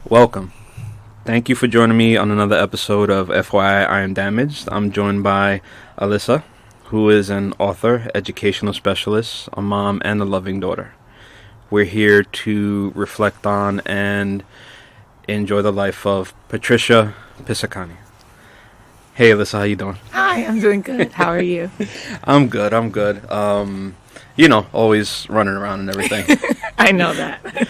Welcome. Thank you for joining me on another episode of FYI, I Am Damaged. I'm joined by Alyssa, who is an author, educational specialist, a mom, and a loving daughter. We're here to reflect on and enjoy the life of Patricia Piascane. Hey Alyssa, how you doing? Hi, I'm doing good. How are you? I'm good. Always running around and everything. I know that.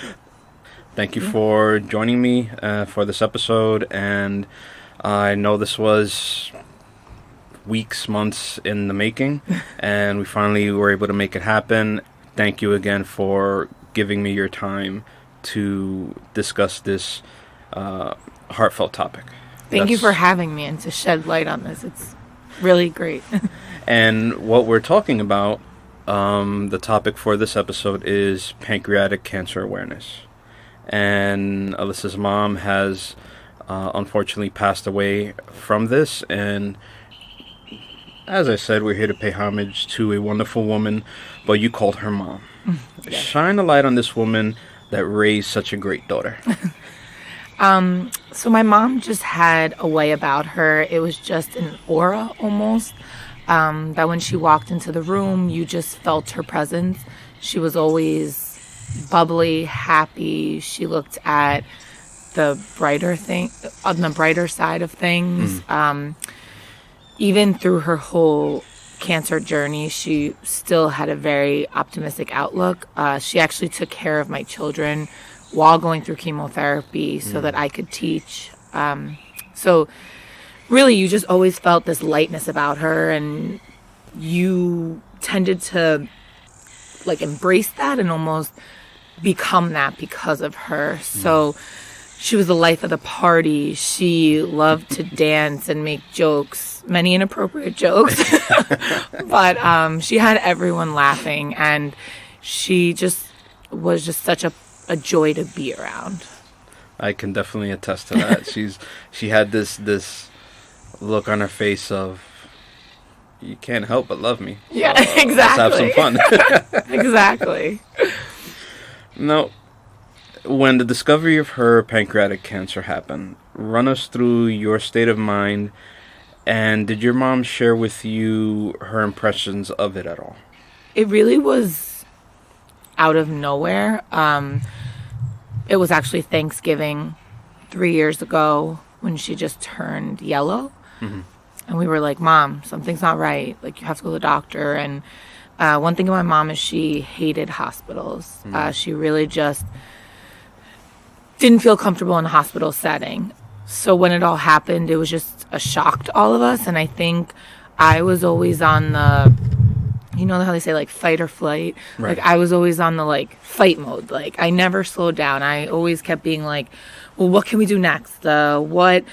Thank you for joining me for this episode, and I know this was weeks, months in the making, and we finally were able to make it happen. Thank you again for giving me your time to discuss this heartfelt topic. Thank you for having me and to shed light on this. It's really great. And what we're talking about, the topic for this episode is pancreatic cancer awareness. And Alyssa's mom has unfortunately passed away from this, and as I said, we're here to pay homage to a wonderful woman, but you called her mom. Yes. Shine a light on this woman that raised such a great daughter. So my mom just had a way about her. It was just an aura almost, that when she walked into the room, you just felt her presence. She was always bubbly, happy. She looked at the brighter thing, on the brighter side of things. Even through her whole cancer journey, she still had a very optimistic outlook. She actually took care of my children while going through chemotherapy so that I could teach. So really, you just always felt this lightness about her, and you tended to embrace that and almost become that because of her. So she was the life of the party. She loved to dance and make jokes, many inappropriate jokes, but she had everyone laughing, and she just was just such a joy to be around. I can definitely attest to that. She had this look on her face of, you can't help but love me. Yeah, exactly. Let's have some fun. Exactly. Now, when the discovery of her pancreatic cancer happened, run us through your state of mind, and did your mom share with you her impressions of it at all? It really was out of nowhere. It was actually Thanksgiving 3 years ago when she just turned yellow. Mm-hmm. And we were like, Mom, something's not right. You have to go to the doctor. And one thing about my mom is she hated hospitals. Mm-hmm. She really just didn't feel comfortable in a hospital setting. So when it all happened, it was just a shock to all of us. And I think I was always on the, you know how they say, fight or flight? Right. I was always on the, fight mode. I never slowed down. I always kept being well, what can we do next? What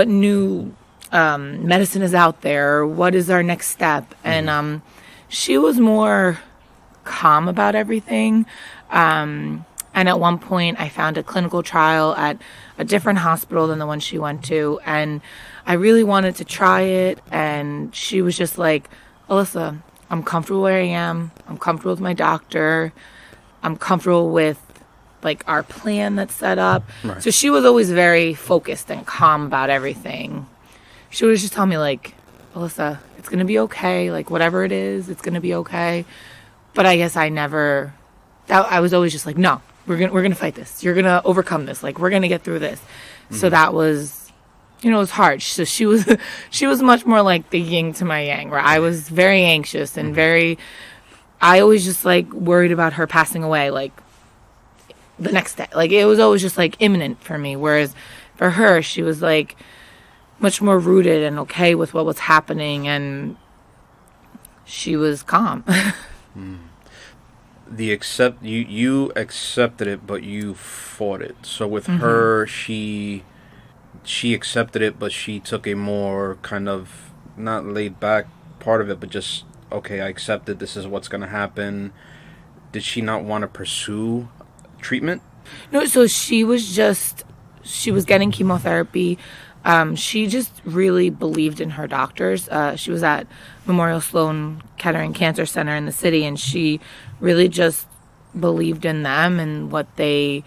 new medicine is out there? What is our next step? Mm-hmm. And she was more calm about everything. And at one point, I found a clinical trial at a different hospital than the one she went to. And I really wanted to try it. And she was just like, Alyssa, I'm comfortable where I am. I'm comfortable with my doctor. I'm comfortable with our plan that's set up. Right. So she was always very focused and calm about everything. She would just tell me Alyssa, it's going to be okay. Whatever it is, it's going to be okay. But I guess I was always just no, we're going to fight this. You're going to overcome this. We're going to get through this. Mm-hmm. So that was, it was hard. So she was much more like the yin to my yang, where I was very anxious and I always just worried about her passing away, the next day. It was always just imminent for me. Whereas for her, she was much more rooted and okay with what was happening, and she was calm. You accepted it, but you fought it. So with her, she accepted it, but she took a more kind of not laid back part of it, but just, okay, I accepted this is what's going to happen. Did she not want to pursue treatment? No, so she was getting chemotherapy. She just really believed in her doctors. She was at Memorial Sloan Kettering Cancer Center in the city, and she really just believed in them and what they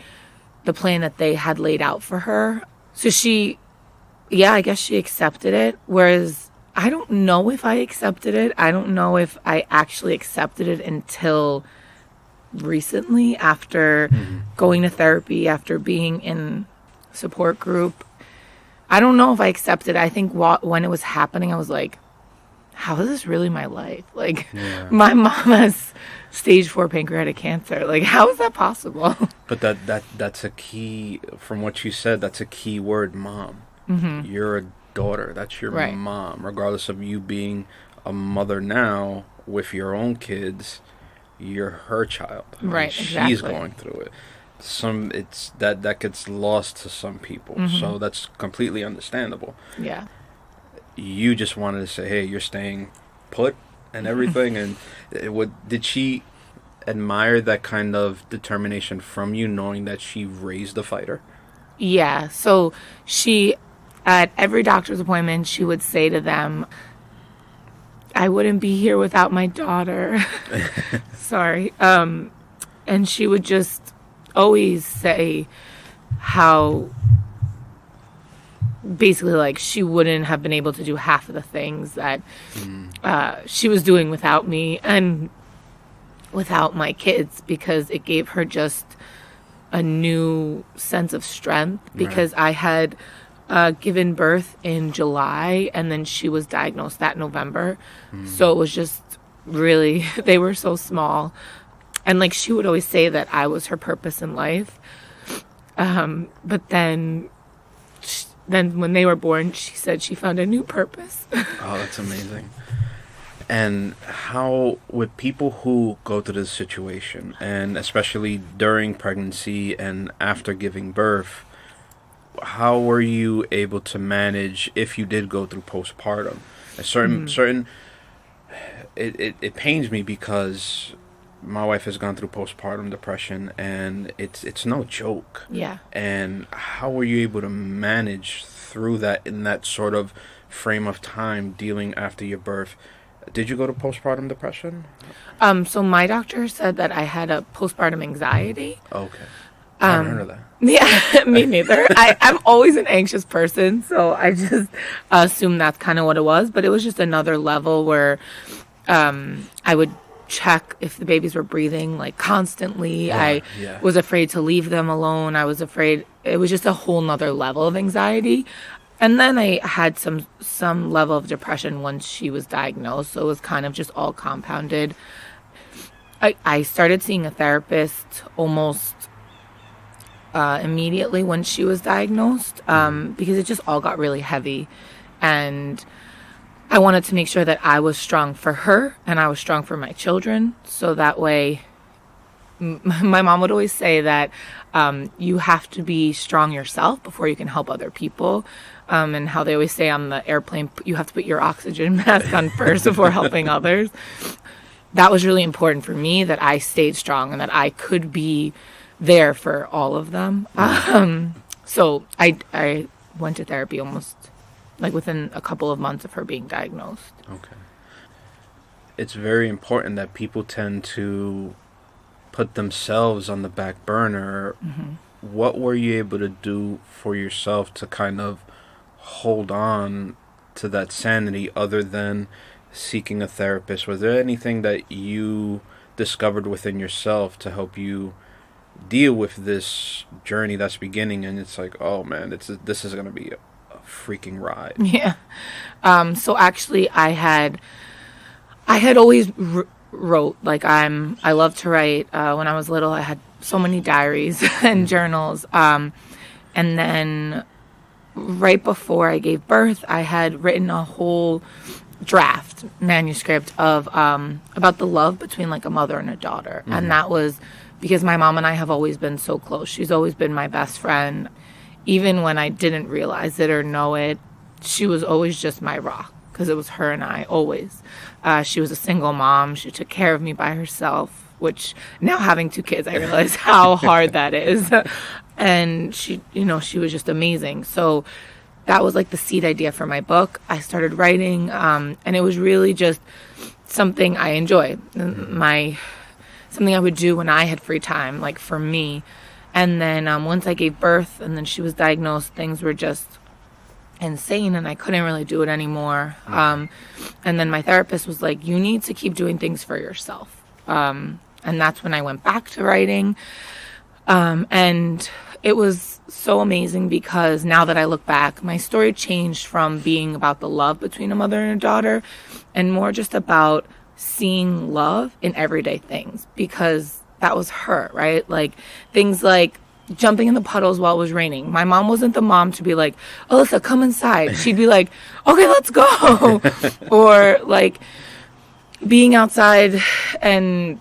the plan that they had laid out for her. So I guess she accepted it. Whereas I don't know if I accepted it. I don't know if I actually accepted it until recently, after going to therapy, after being in support group. I don't know if I accepted it. I think when it was happening, I was like, how is this really my life? Like, my mom has stage 4 pancreatic cancer. Like, how is that possible? But that's a key, from what you said, that's a key word, mom. You're a daughter. That's your mom. Regardless of you being a mother now with your own kids, you're her child. Right, She's going through it. It's that gets lost to some people. So that's completely understandable. Yeah. You just wanted to say, hey, you're staying put and everything. And did she admire that kind of determination from you, knowing that she raised a fighter? Yeah. So she, at every doctor's appointment, she would say to them, I wouldn't be here without my daughter. Sorry. And she would just always say how basically, like, she wouldn't have been able to do half of the things that she was doing without me and without my kids, because it gave her just a new sense of strength, because I had given birth in July and then she was diagnosed that November. So it was just really, they were so small. And like, she would always say that I was her purpose in life. But then when they were born, she said she found a new purpose. Oh, that's amazing. And how, with people who go through this situation, and especially during pregnancy and after giving birth, how were you able to manage if you did go through postpartum? It pains me because my wife has gone through postpartum depression, and it's no joke. Yeah. And how were you able to manage through that in that sort of frame of time, dealing after your birth? Did you go to postpartum depression? So my doctor said that I had a postpartum anxiety. Okay. I haven't heard of that. Yeah, me neither. I'm always an anxious person, so I just assumed that's kind of what it was. But it was just another level where I would check if the babies were breathing, like, constantly. I was afraid to leave them alone. I was afraid. It was just a whole nother level of anxiety. And then I had some level of depression once she was diagnosed. So it was kind of just all compounded. I started seeing a therapist almost immediately when she was diagnosed, because it just all got really heavy. And I wanted to make sure that I was strong for her and I was strong for my children. So that way, my mom would always say that you have to be strong yourself before you can help other people. And how they always say on the airplane, you have to put your oxygen mask on first before helping others. That was really important for me, that I stayed strong and that I could be there for all of them. So I went to therapy almost like within a couple of months of her being diagnosed. Okay. It's very important that people tend to put themselves on the back burner. What were you able to do for yourself to kind of hold on to that sanity other than seeking a therapist? Was there anything that you discovered within yourself to help you deal with this journey that's beginning, and it's like, oh man, this is going to be a freaking ride? Yeah. So actually I had always wrote, like, I love to write. When I was little, I had so many diaries and journals. And then right before I gave birth, I had written a whole draft manuscript of about the love between, like, a mother and a daughter. And that was because my mom and I have always been so close. She's always been my best friend. Even when I didn't realize it or know it, she was always just my rock, because it was her and I always. She was a single mom. She took care of me by herself, which now having 2 kids, I realize how hard that is. And she was just amazing. So that was like the seed idea for my book. I started writing, and it was really just something I enjoy. Something I would do when I had free time, like, for me. And then once I gave birth and then she was diagnosed, things were just insane and I couldn't really do it anymore. And then my therapist was like, you need to keep doing things for yourself. And that's when I went back to writing. And it was so amazing because now that I look back, my story changed from being about the love between a mother and a daughter and more just about seeing love in everyday things, because that was her, right? Like things like jumping in the puddles while it was raining. My mom wasn't the mom to be like, Alyssa, come inside. She'd be like, okay, let's go. Or like being outside and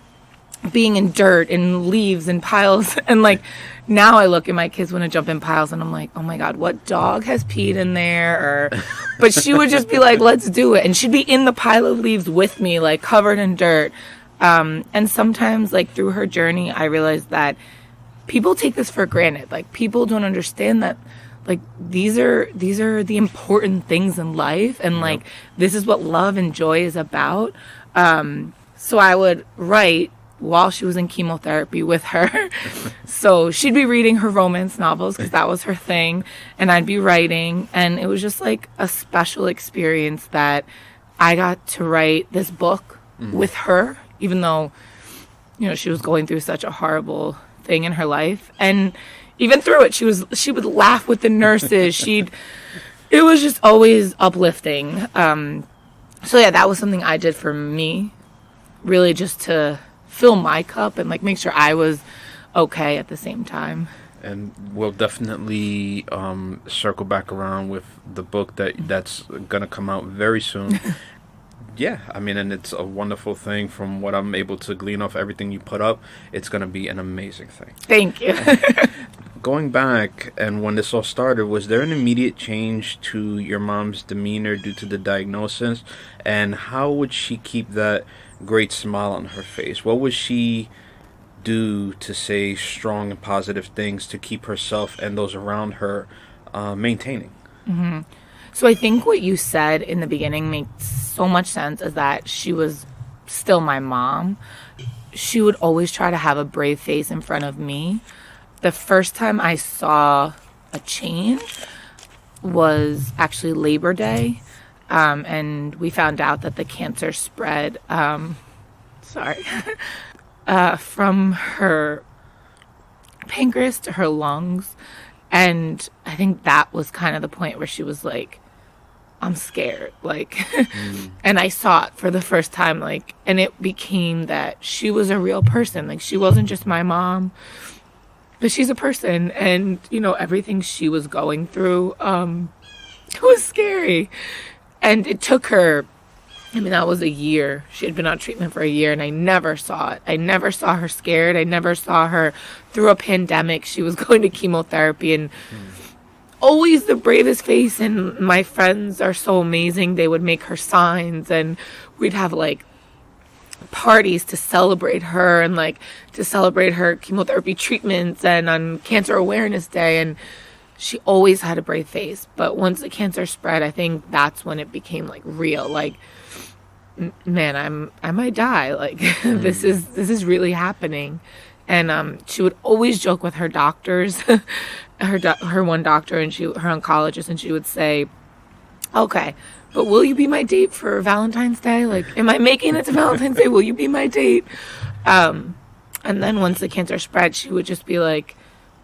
being in dirt and leaves and piles. And like now I look at my kids when I jump in piles and I'm like, oh my God, what dog has peed in there? But she would just be like, let's do it. And she'd be in the pile of leaves with me, like covered in dirt. And sometimes like through her journey, I realized that people take this for granted. Like people don't understand that like these are the important things in life. And like, this is what love and joy is about. So I would write while she was in chemotherapy with her. So she'd be reading her romance novels because that was her thing. And I'd be writing. And it was just like a special experience that I got to write this book with her, even though, you know, she was going through such a horrible thing in her life. And even through it, she would laugh with the nurses. It was just always uplifting. So yeah, that was something I did for me, really just to fill my cup and like make sure I was okay at the same time. And we'll definitely circle back around with the book that's gonna come out very soon. Yeah, I mean, and it's a wonderful thing. From what I'm able to glean off everything you put up, it's gonna be an amazing thing. Thank you. Going back, and when this all started, was there an immediate change to your mom's demeanor due to the diagnosis? And how would she keep that great smile on her face? What would she do to say strong and positive things to keep herself and those around her maintaining? Mm-hmm. So I think what you said in the beginning makes so much sense, is that she was still my mom. She would always try to have a brave face in front of me. The first time I saw a change was actually Labor Day. And we found out that the cancer spread, from her pancreas to her lungs. And I think that was kind of the point where she was like, I'm scared. Like, and I saw it for the first time, like, and it became that she was a real person. Like, she wasn't just my mom, but she's a person. And, you know, everything she was going through, it was scary. And it took her, I mean, that was a year. She had been on treatment for a year, and I never saw it. I never saw her scared. I never saw her through a pandemic. She was going to chemotherapy, and always the bravest face. And my friends are so amazing. They would make her signs, and we'd have, like, parties to celebrate her and, like, to celebrate her chemotherapy treatments and on Cancer Awareness Day. And she always had a brave face. But once the cancer spread, I think that's when it became, like, real. Like, man, I might die. Like, this is really happening. And she would always joke with her doctors, her one doctor and her oncologist, and she would say, okay, but will you be my date for Valentine's Day? Like, am I making it to Valentine's Day? Will you be my date? And then once the cancer spread, she would just be like,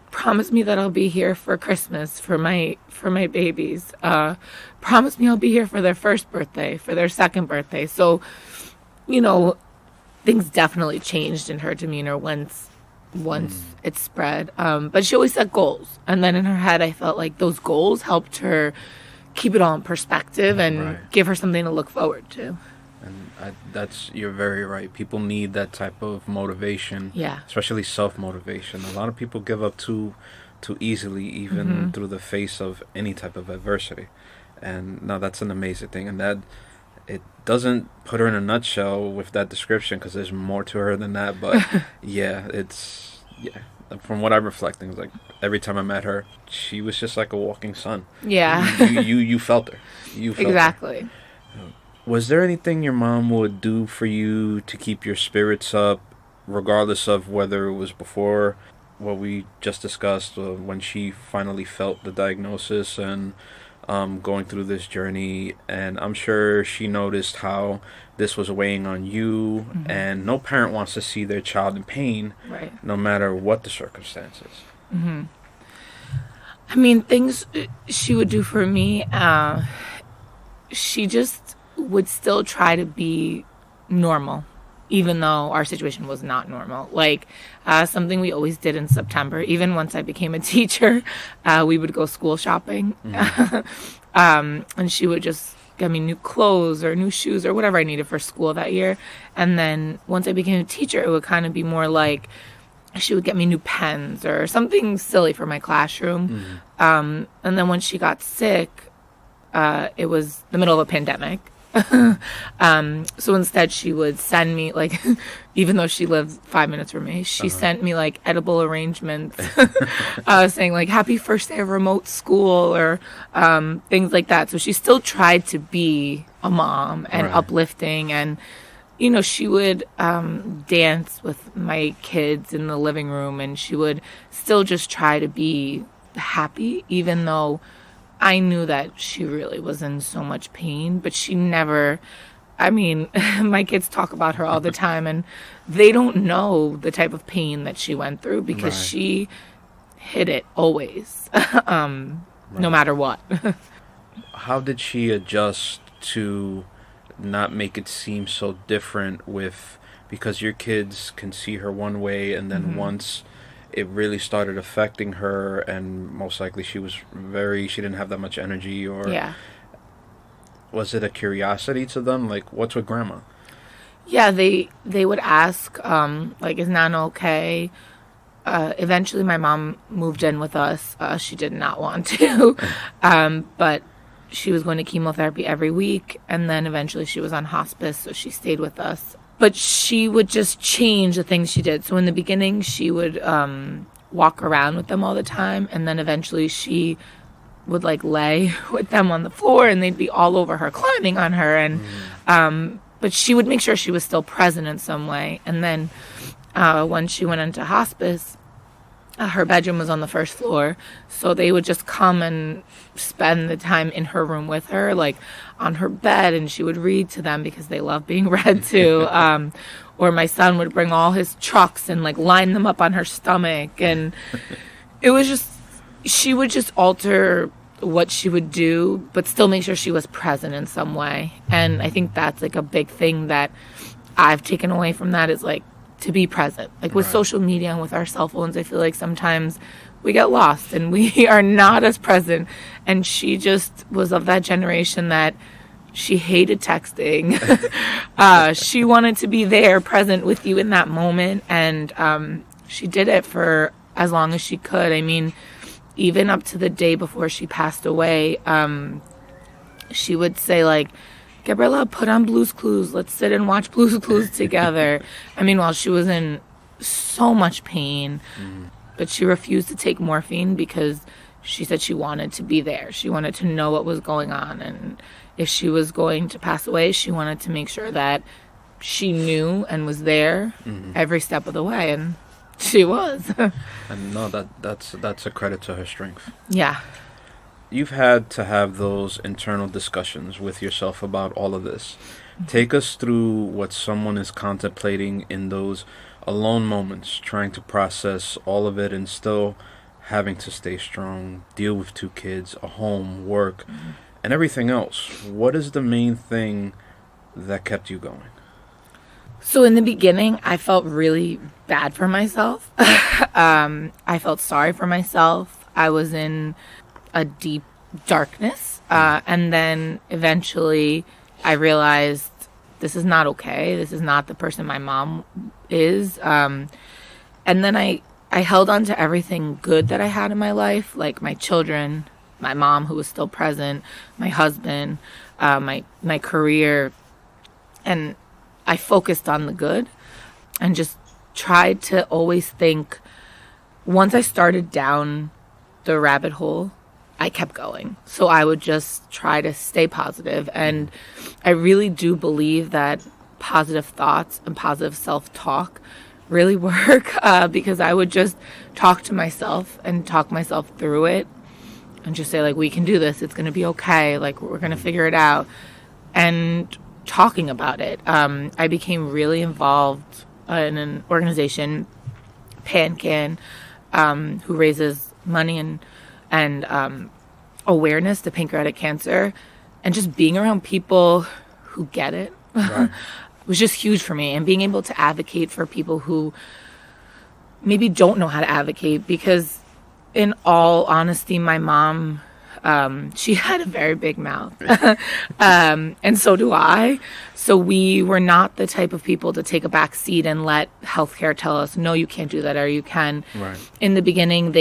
promise me that I'll be here for Christmas for my babies. Promise me I'll be here for their first birthday, for their second birthday. So, you know, things definitely changed in her demeanor once it spread. But she always set goals. And then in her head, I felt like those goals helped her keep it all in perspective and give her something to look forward to. And you're very right. People need that type of motivation, especially self-motivation. A lot of people give up too easily, even through the face of any type of adversity. And no, that's an amazing thing. And that it doesn't put her in a nutshell with that description, because there's more to her than that. But from what I'm reflecting, like every time I met her, she was just like a walking sun. Yeah, you felt her. You felt exactly. Her. Was there anything your mom would do for you to keep your spirits up, regardless of whether it was before what we just discussed, when she finally felt the diagnosis and going through this journey. And I'm sure she noticed how this was weighing on you. Mm-hmm. And no parent wants to see their child in pain, Right. no matter what the circumstances. Mm-hmm. I mean, things she would do for me, she just would still try to be normal, even though our situation was not normal. Like, something we always did in September, even once I became a teacher, we would go school shopping. Mm-hmm. And she would just get me new clothes or new shoes or whatever I needed for school that year. And then once I became a teacher, it would kind of be more like, she would get me new pens or something silly for my classroom. Mm-hmm. And then when she got sick, it was the middle of a pandemic. So instead she would send me, like, even though she lived 5 minutes from me, she sent me like edible arrangements, saying like, happy first day of remote school or things like that. So she still tried to be a mom and uplifting, and you know, she would dance with my kids in the living room, and she would still just try to be happy, even though I knew that she really was in so much pain. But she never, I mean, my kids talk about her all the time, and they don't know the type of pain that she went through, because she hid it always, no matter what. How did she adjust to not make it seem so different, because your kids can see her one way, and then once it really started affecting her, and most likely she didn't have that much energy, or was it a curiosity to them, like, what's with grandma? Yeah, they would ask, like, is Nana okay? Eventually my mom moved in with us. She did not want to, but she was going to chemotherapy every week, and then eventually she was on hospice, so she stayed with us. But she would just change the things she did. So in the beginning, she would walk around with them all the time, and then eventually she would like lay with them on the floor, and they'd be all over her, climbing on her, and but she would make sure she was still present in some way. And then when she went into hospice, her bedroom was on the first floor, so they would just come and spend the time in her room with her, like on her bed, and she would read to them because they love being read to. Or my son would bring all his trucks and like line them up on her stomach, and it was just, she would just alter what she would do, but still make sure she was present in some way. And I think that's like a big thing that I've taken away from that, is like to be present. Like with social media and with our cell phones, I feel like sometimes we get lost and we are not as present. And she just was of that generation that she hated texting. She wanted to be there, present with you in that moment. And she did it for as long as she could. I mean, even up to the day before she passed away, she would say like, Gabriella, put on Blue's Clues. Let's sit and watch Blue's Clues together. I mean, while she was in so much pain, but she refused to take morphine because she said she wanted to be there. She wanted to know what was going on. And if she was going to pass away, she wanted to make sure that she knew and was there every step of the way. And she was. And no, that's a credit to her strength. Yeah. You've had to have those internal discussions with yourself about all of this. Take us through what someone is contemplating in those alone moments, trying to process all of it and still having to stay strong, deal with 2 kids, a home, work, and everything else. What is the main thing that kept you going? So in the beginning, I felt really bad for myself. I felt sorry for myself. I was in a deep darkness. And then eventually I realized this is not okay. This is not the person my mom is. And then I held on to everything good that I had in my life, like my children, my mom who was still present, my husband, my career. And I focused on the good and just tried to always think, once I started down the rabbit hole, I kept going. So I would just try to stay positive. And I really do believe that positive thoughts and positive self-talk really work because I would just talk to myself and talk myself through it and just say, like, we can do this. It's going to be okay. Like, we're going to figure it out. And talking about it. I became really involved in an organization, Pancreatic, who raises money and awareness to pancreatic cancer. And just being around people who get it was just huge for me. And being able to advocate for people who maybe don't know how to advocate, because in all honesty, my mom, she had a very big mouth. And so do I. So we were not the type of people to take a back seat and let healthcare tell us, no, you can't do that, or you can. Right. In the beginning,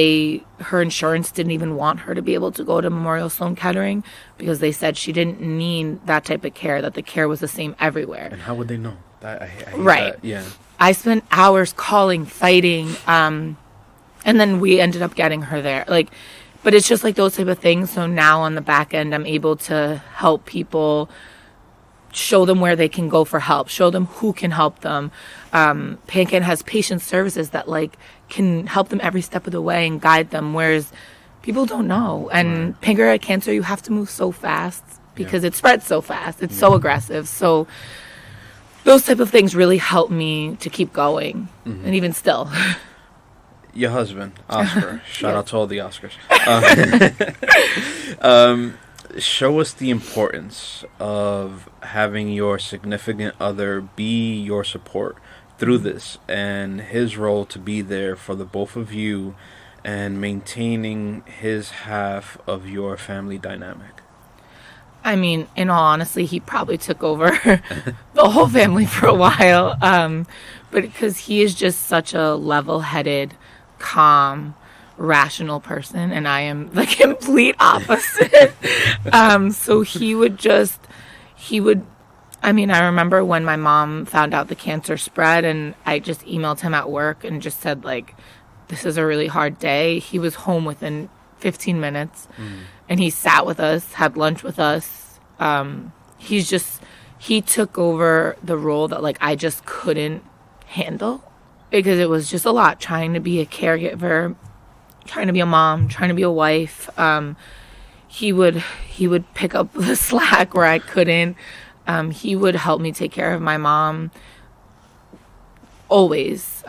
her insurance didn't even want her to be able to go to Memorial Sloan Kettering because they said she didn't need that type of care, that the care was the same everywhere. And how would they know? I hate right. That. Yeah. I spent hours calling, fighting, and then we ended up getting her there. Like, but it's just like those type of things. So now on the back end, I'm able to help people, show them where they can go for help, show them who can help them. Pancreatic has patient services that like can help them every step of the way and guide them, whereas people don't know. And pancreatic cancer, you have to move so fast because it spreads so fast. It's so aggressive. So those type of things really help me to keep going. And even still. Your husband, Oscar. Shout out to all the Oscars. Show us the importance of having your significant other be your support through this, and his role to be there for the both of you and maintaining his half of your family dynamic. I mean, in all honesty, he probably took over the whole family for a while. But because he is just such a level-headed, calm, rational person, and I am the complete opposite. So I remember when my mom found out the cancer spread, and I just emailed him at work and just said, like, this is a really hard day. He was home within 15 minutes, and he sat with us, had lunch with us. He took over the role that, like, I just couldn't handle, because it was just a lot, trying to be a caregiver, trying to be a mom, trying to be a wife. He would pick up the slack where I couldn't. He would help me take care of my mom always,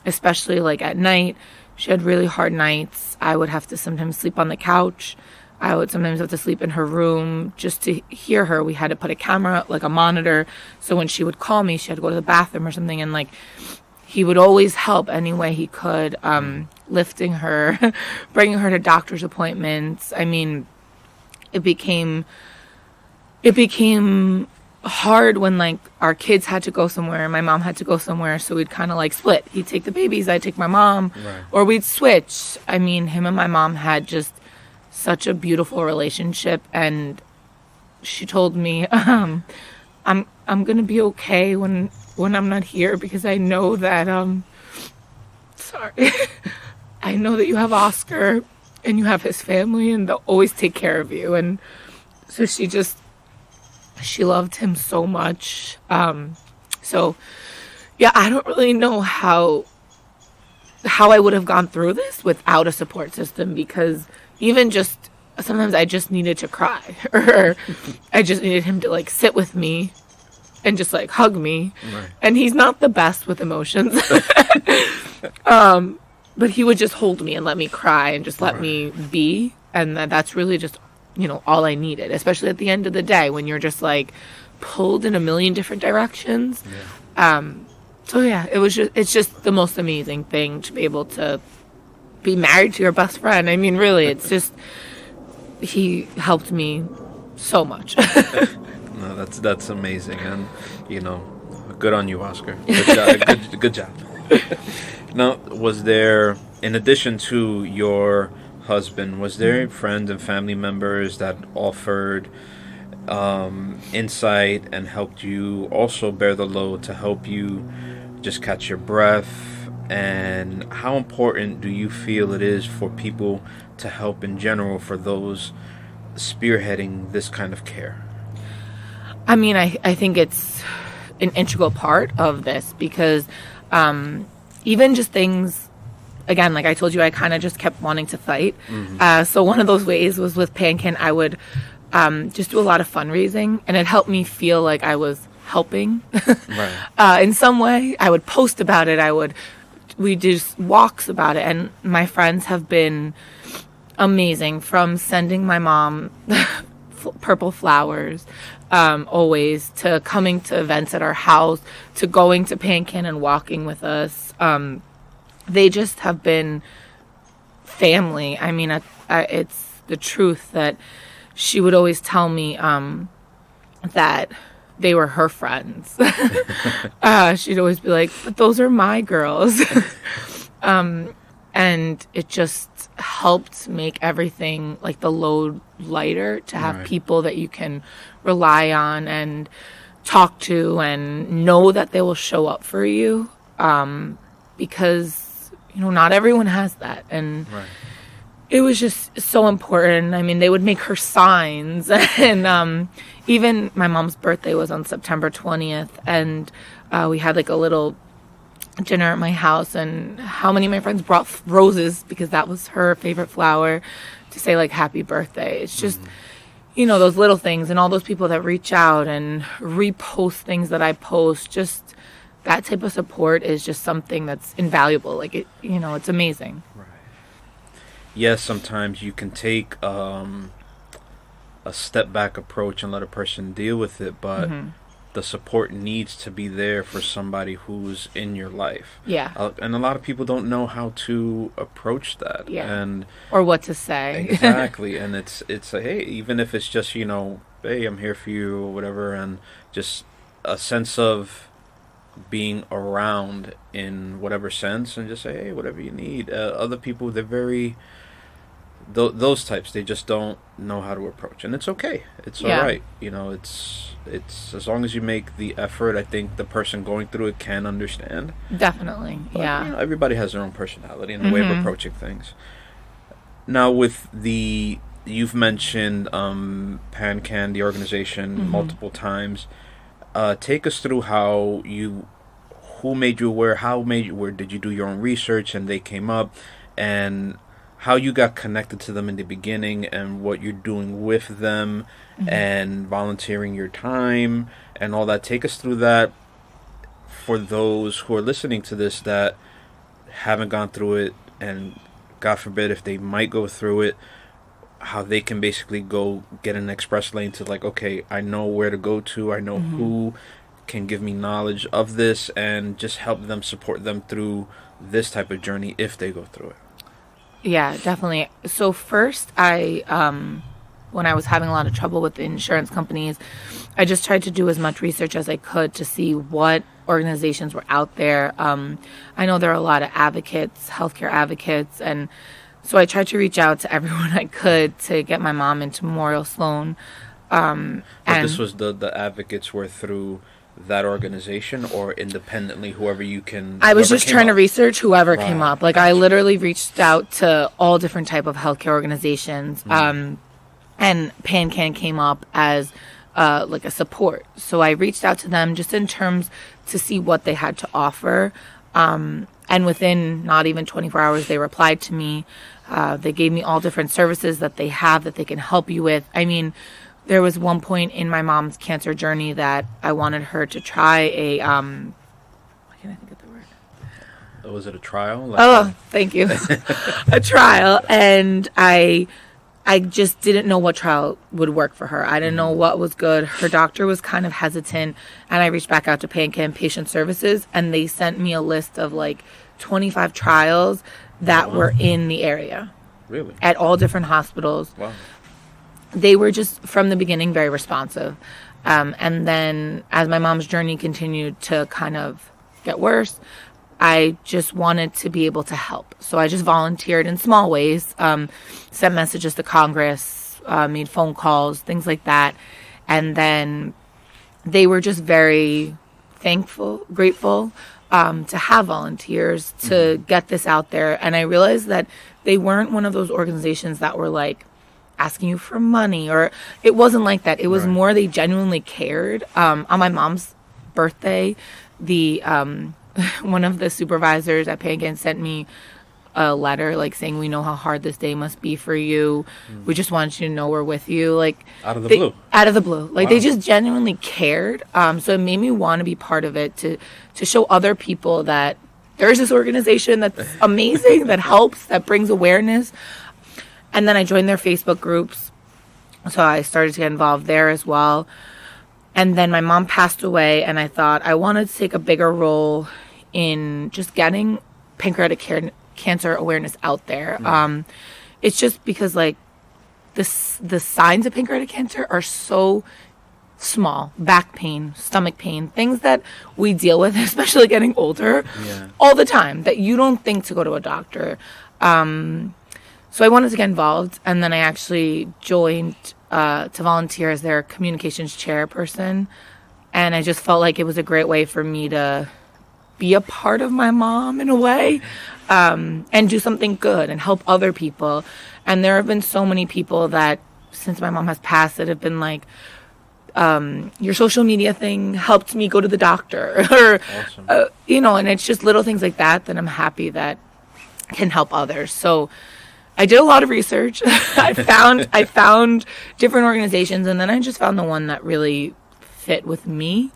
especially like at night. She had really hard nights. I would have to sometimes sleep on the couch. I would sometimes have to sleep in her room just to hear her. We had to put a camera, like a monitor, so when she would call me, she had to go to the bathroom or something, and like he would always help any way he could, lifting her, bringing her to doctor's appointments. I mean, it became hard when, like, our kids had to go somewhere and my mom had to go somewhere, so we'd kind of like split. He'd take the babies, I'd take my mom, or we'd switch. I mean, him and my mom had just such a beautiful relationship, and she told me, I'm gonna be okay when I'm not here, because I know that I know that you have Oscar and you have his family, and they'll always take care of you. And so she loved him so much. So yeah, I don't really know how I would have gone through this without a support system, because even just sometimes I just needed to cry, or I just needed him to like sit with me and just like hug me. And he's not the best with emotions. But he would just hold me and let me cry and just let me be. And that's really just, all I needed, especially at the end of the day when you're just like pulled in a million different directions. So yeah, it's just the most amazing thing to be able to be married to your best friend. I mean, really, it's just, he helped me so much. No, that's amazing, and good on you, Oscar. Good job. Good job. Now, was there, in addition to your husband, was there friends and family members that offered insight and helped you also bear the load, to help you just catch your breath? And how important do you feel it is for people to help in general, for those spearheading this kind of care? I mean, I think it's an integral part of this, because Even just things, again, like I told you, I kind of just kept wanting to fight. So one of those ways was with Pancan. I would just do a lot of fundraising, and it helped me feel like I was helping in some way. I would post about it. We did walks about it, and my friends have been amazing, from sending my mom purple flowers always, to coming to events at our house, to going to Pancan and walking with us. They just have been family. I mean, it's the truth that she would always tell me that they were her friends. She'd always be like, but those are my girls. And it just helped make everything, like the load, lighter, to have people that you can rely on and talk to and know that they will show up for you. Because, not everyone has that. And it was just so important. I mean, they would make her signs. And even my mom's birthday was on September 20th. And we had like a little dinner at my house. And how many of my friends brought roses, because that was her favorite flower, to say like happy birthday. It's just, those little things, and all those people that reach out and repost things that I post. Just that type of support is just something that's invaluable. Like, it's amazing. Right. Yes, sometimes you can take a step back approach and let a person deal with it, but the support needs to be there for somebody who's in your life. Yeah. And a lot of people don't know how to approach that. Yeah. And or what to say. Exactly. And it's a, hey, even if it's just, hey, I'm here for you or whatever, and just a sense of being around in whatever sense, and just say, hey, whatever you need. Other people, they're very... those types, they just don't know how to approach, and it's okay. It's all right. It's as long as you make the effort. I think the person going through it can understand. Definitely. But, everybody has their own personality and the way of approaching things. Now, you've mentioned Pancan, the organization, multiple times. Take us through who made you aware, did you do your own research and they came up, and how you got connected to them in the beginning, and what you're doing with them, and volunteering your time and all that. Take us through that for those who are listening to this that haven't gone through it, and God forbid if they might go through it, how they can basically go get an express lane to, like, okay, I know where to go to, I know who can give me knowledge of this, and just help them, support them through this type of journey if they go through it. Yeah, definitely. So first, when I was having a lot of trouble with the insurance companies, I just tried to do as much research as I could to see what organizations were out there. I know there are a lot of advocates, healthcare advocates, and so I tried to reach out to everyone I could to get my mom into Memorial Sloan. But this was the advocates were through that organization, or independently, whoever you can... I was just trying to research whoever came up. Like, I literally reached out to all different type of healthcare organizations, and Pancan came up as like a support. So I reached out to them just in terms to see what they had to offer, and within not even 24 hours, they replied to me. They gave me all different services that they have that they can help you with. I mean, there was one point in my mom's cancer journey that I wanted her to try a, why can't I think of the word? Was it a trial? Thank you. A trial. And I just didn't know what trial would work for her. I didn't know what was good. Her doctor was kind of hesitant. And I reached back out to Pancan Patient Services, and they sent me a list of like 25 trials that were in the area. Really? At all different hospitals. Wow. They were just, from the beginning, very responsive. And then as my mom's journey continued to kind of get worse, I just wanted to be able to help. So I just volunteered in small ways, sent messages to Congress, made phone calls, things like that. And then they were just very grateful to have volunteers to get this out there. And I realized that they weren't one of those organizations that were like asking you for money, or it wasn't like that. It was more they genuinely cared. On my mom's birthday, one of the supervisors at Pancreatic sent me a letter like saying, we know how hard this day must be for you. We just want you to know we're with you. Like Out of the blue. Out of the blue. Like Wow. they just genuinely cared. So it made me want to be part of it, to show other people that there's this organization that's amazing, that helps, that brings awareness. And then I joined their Facebook groups. So I started to get involved there as well. And then my mom passed away, and I thought I wanted to take a bigger role in just getting pancreatic cancer awareness out there. It's just because like the signs of pancreatic cancer are so small: back pain, stomach pain, things that we deal with, especially getting older, all the time, that you don't think to go to a doctor. So I wanted to get involved, and then I actually joined to volunteer as their communications chairperson, and I just felt like it was a great way for me to be a part of my mom in a way, and do something good and help other people. And there have been so many people that, since my mom has passed, that have been like, your social media thing helped me go to the doctor, or, Awesome. and it's just little things like that I'm happy that can help others. So I did a lot of research. I found different organizations, and then I just found the one that really fit with me.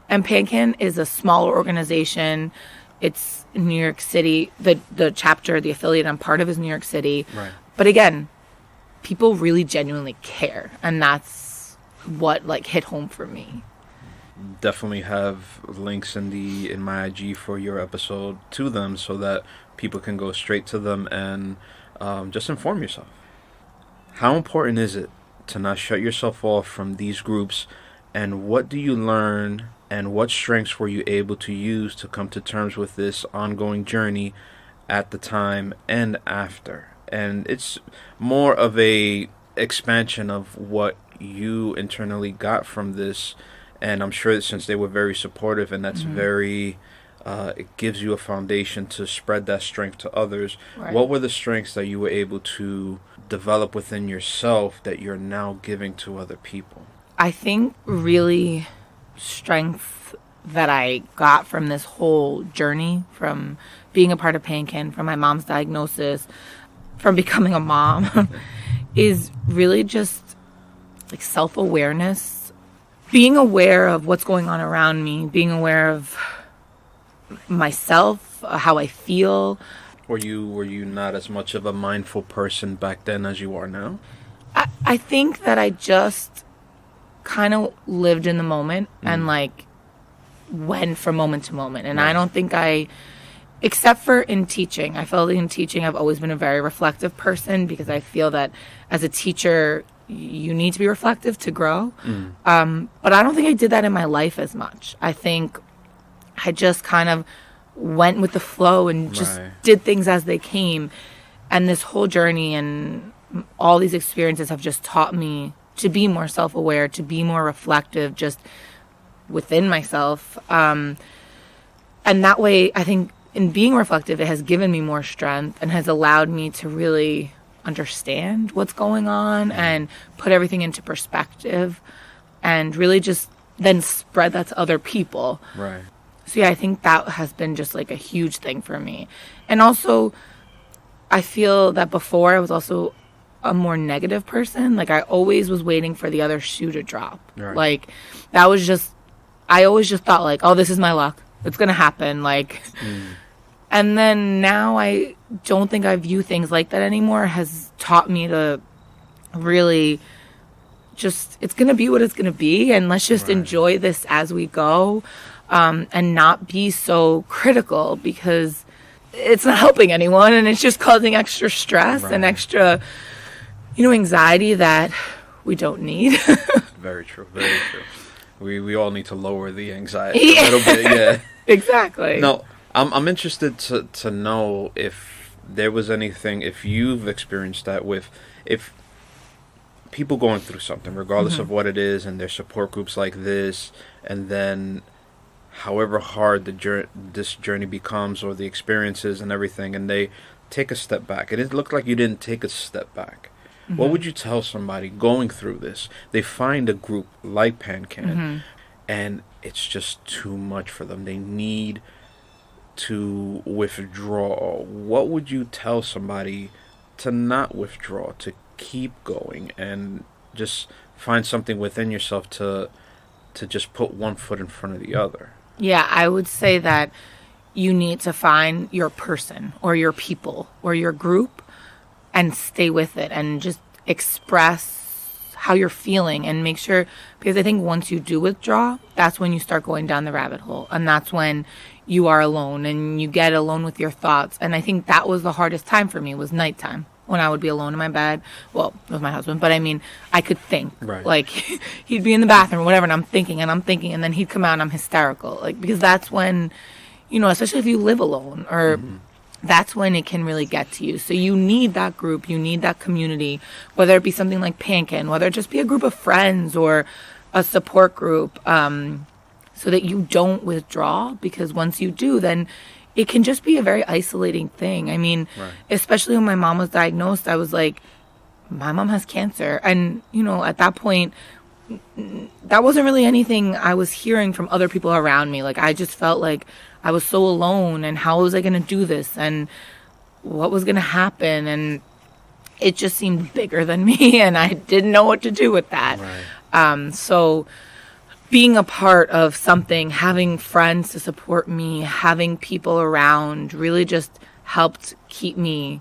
And Pancreatic is a smaller organization. It's in New York City. The chapter, the affiliate I'm part of, is New York City. Right. But again, people really genuinely care, and that's what like hit home for me. Definitely have links in my IG for your episode to them, so that people can go straight to them and just inform yourself. How important is it to not shut yourself off from these groups, and what do you learn, and what strengths were you able to use to come to terms with this ongoing journey at the time and after? And it's more of a expansion of what you internally got from this, and I'm sure that since they were very supportive, and that's very it gives you a foundation to spread that strength to others. Right. What were the strengths that you were able to develop within yourself that you're now giving to other people? I think really strength that I got from this whole journey, from being a part of Pancreatic, from my mom's diagnosis, from becoming a mom, is really just like self-awareness, being aware of what's going on around me, being aware of myself, how I feel. Were you not as much of a mindful person back then as you are now? I think that I just kind of lived in the moment and like went from moment to moment. And I don't think except for in teaching, I feel in teaching I've always been a very reflective person, because I feel that as a teacher you need to be reflective to grow. But I don't think I did that in my life as much. I think I just kind of went with the flow and just did things as they came. And this whole journey and all these experiences have just taught me to be more self-aware, to be more reflective just within myself. And that way, I think in being reflective, it has given me more strength and has allowed me to really understand what's going on and put everything into perspective, and really just then spread that to other people. Right. So yeah, I think that has been just like a huge thing for me. And also, I feel that before I was also a more negative person. Like I always was waiting for the other shoe to drop. Right. Like that was just, I always just thought like, oh, this is my luck. It's going to happen. Like, and then now I don't think I view things like that anymore. Has taught me to really just, it's going to be what it's going to be. And let's just enjoy this as we go. And not be so critical, because it's not helping anyone, and it's just causing extra stress and extra, anxiety that we don't need. Very true. Very true. We all need to lower the anxiety a little bit. Yeah. Exactly. No, I'm interested to know if there was anything, if you've experienced that with, if people going through something, regardless of what it is, and their support groups like this, and then however hard this journey becomes, or the experiences and everything, and they take a step back, and it looked like you didn't take a step back. What would you tell somebody going through this? They find a group like Pancreatic, and it's just too much for them. They need to withdraw, what would you tell somebody to not withdraw, to keep going and just find something within yourself to just put one foot in front of the other? Yeah, I would say that you need to find your person or your people or your group and stay with it and just express how you're feeling and make sure, because I think once you do withdraw, that's when you start going down the rabbit hole, and that's when you are alone and you get alone with your thoughts. And I think that was the hardest time for me, was nighttime, when I would be alone in my bed, well, with my husband, but I mean, I could think, right. Like, he'd be in the bathroom or whatever, and I'm thinking, and then he'd come out and I'm hysterical, like, because that's when, you know, especially if you live alone, or that's when it can really get to you. So you need that group, you need that community, whether it be something like Pancreatic, whether it just be a group of friends or a support group, so that you don't withdraw, because once you do, then it can just be a very isolating thing. I mean, right. Especially when my mom was diagnosed, I was like, my mom has cancer. And, you know, at that point, that wasn't really anything I was hearing from other people around me. Like, I just felt like I was so alone, and how was I going to do this, and what was going to happen? And it just seemed bigger than me, and I didn't know what to do with that. Right. So being a part of something, having friends to support me, having people around really just helped keep me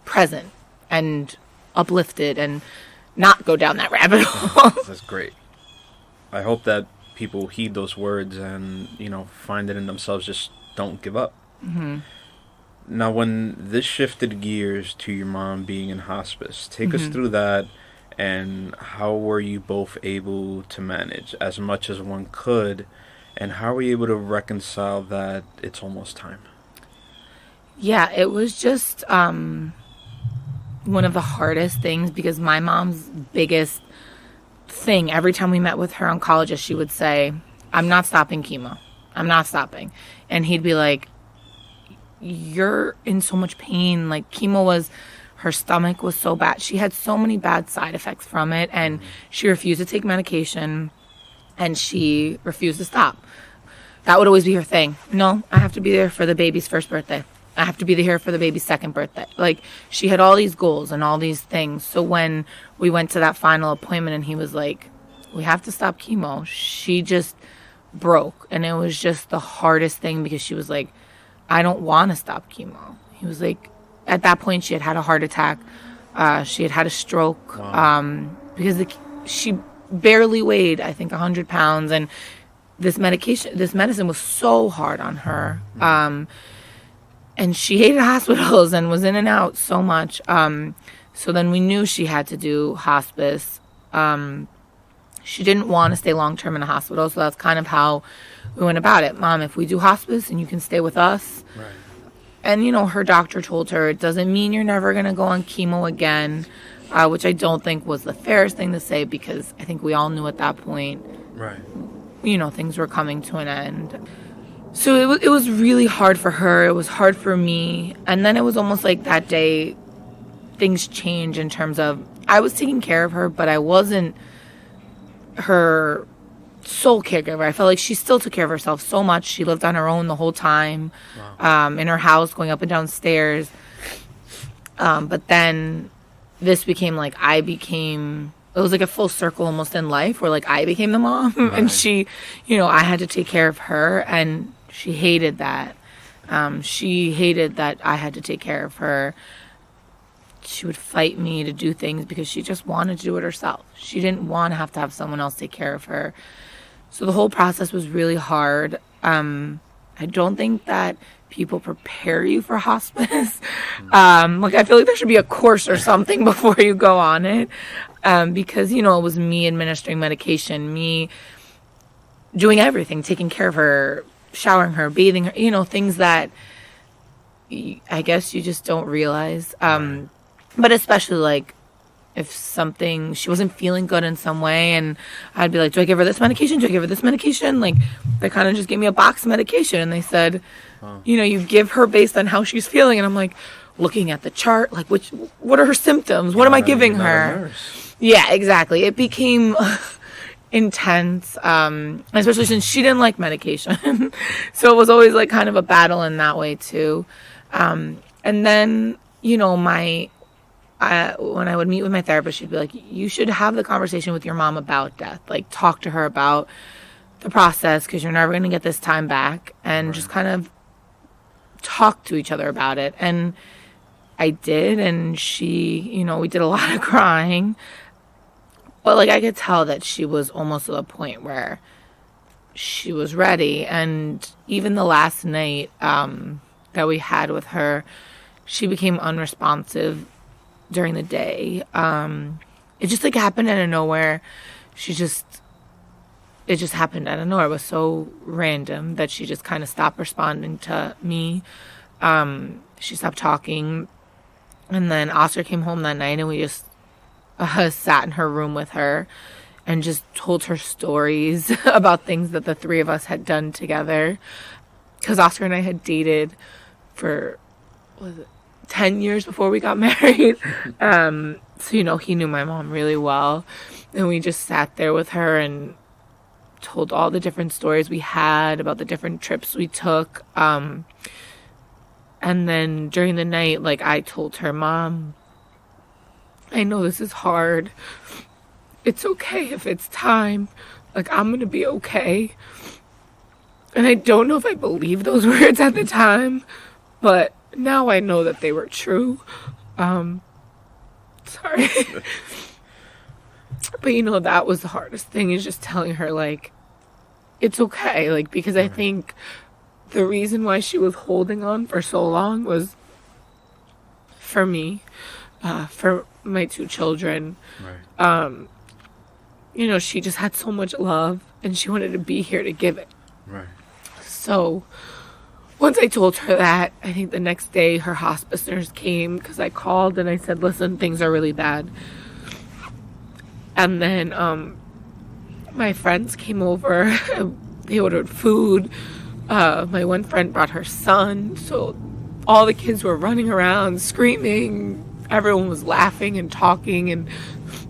present and uplifted and not go down that rabbit hole. That's great. I hope that people heed those words and, you know, find it in themselves. Just don't give up. Mm-hmm. Now, when this shifted gears to your mom being in hospice, take us through that. And how were you both able to manage as much as one could? And how were you able to reconcile that it's almost time? Yeah, it was just one of the hardest things, because my mom's biggest thing, every time we met with her oncologist, she would say, I'm not stopping chemo. I'm not stopping. And he'd be like, you're in so much pain. Like, chemo was... her stomach was so bad. She had so many bad side effects from it, and she refused to take medication, and she refused to stop. That would always be her thing. No, I have to be there for the baby's first birthday. I have to be here for the baby's second birthday. Like, she had all these goals and all these things. So when we went to that final appointment and he was like, we have to stop chemo, she just broke. And it was just the hardest thing, because she was like, I don't want to stop chemo. He was like, at that point, she had had a heart attack. She had had a stroke. Wow. Because she barely weighed, I think, 100 pounds. And this medicine was so hard on her. And she hated hospitals and was in and out so much. So then we knew she had to do hospice. She didn't want to stay long-term in a hospital. So that's kind of how we went about it. Mom, if we do hospice and you can stay with us. Right. And, you know, her doctor told her, it doesn't mean you're never going to go on chemo again, which I don't think was the fairest thing to say, because I think we all knew at that point, right, you know, things were coming to an end. So it was really hard for her. It was hard for me. And then it was almost like that day things changed in terms of I was taking care of her, but I wasn't her sole caregiver. I felt like she still took care of herself so much. She lived on her own the whole time. Wow. In her house, going up and down stairs. But then this became like it was like a full circle almost in life, where like I became the mom. Right. And she, you know, I had to take care of her, and she hated that. She hated that I had to take care of her. She would fight me to do things because she just wanted to do it herself. She didn't want to have someone else take care of her. So the whole process was really hard. I don't think that people prepare you for hospice. Like, I feel like there should be a course or something before you go on it. Because, you know, it was me administering medication, me doing everything, taking care of her, showering her, bathing her, you know, things that I guess you just don't realize. But especially, like, if she wasn't feeling good in some way, and I'd be like, do I give her this medication? Do I give her this medication? Like, they kind of just gave me a box of medication, and they said, you know, you give her based on how she's feeling. And I'm like, looking at the chart, like, what are her symptoms? What am I giving her? Yeah, exactly. It became intense, especially since she didn't like medication. So it was always like kind of a battle in that way too. And then, you know, when I would meet with my therapist, she'd be like, you should have the conversation with your mom about death. Like, talk to her about the process, because you're never going to get this time back, and just kind of talk to each other about it. And I did, and she, you know, we did a lot of crying. But, like, I could tell that she was almost to the point where she was ready. And even the last night that we had with her, she became unresponsive during the day. It just, like, happened out of nowhere. It just happened out of nowhere. It was so random that she just kind of stopped responding to me. She stopped talking. And then Oscar came home that night, and we just sat in her room with her and just told her stories about things that the three of us had done together. Because Oscar and I had dated for, 10 years before we got married. So, you know, he knew my mom really well. And we just sat there with her and told all the different stories we had about the different trips we took. And then during the night, like, I told her, Mom, I know this is hard. It's okay if it's time. Like, I'm going to be okay. And I don't know if I believed those words at the time, but now I know that they were true. Sorry. But, you know, that was the hardest thing, is just telling her, like, it's okay. Like, because I think the reason why she was holding on for so long was for me, for my two children. Right. You know, she just had so much love, and she wanted to be here to give it. Right. So once I told her that, I think the next day her hospice nurse came, because I called and I said, listen, things are really bad. And then my friends came over. They ordered food. My one friend brought her son. So all the kids were running around, screaming. Everyone was laughing and talking. And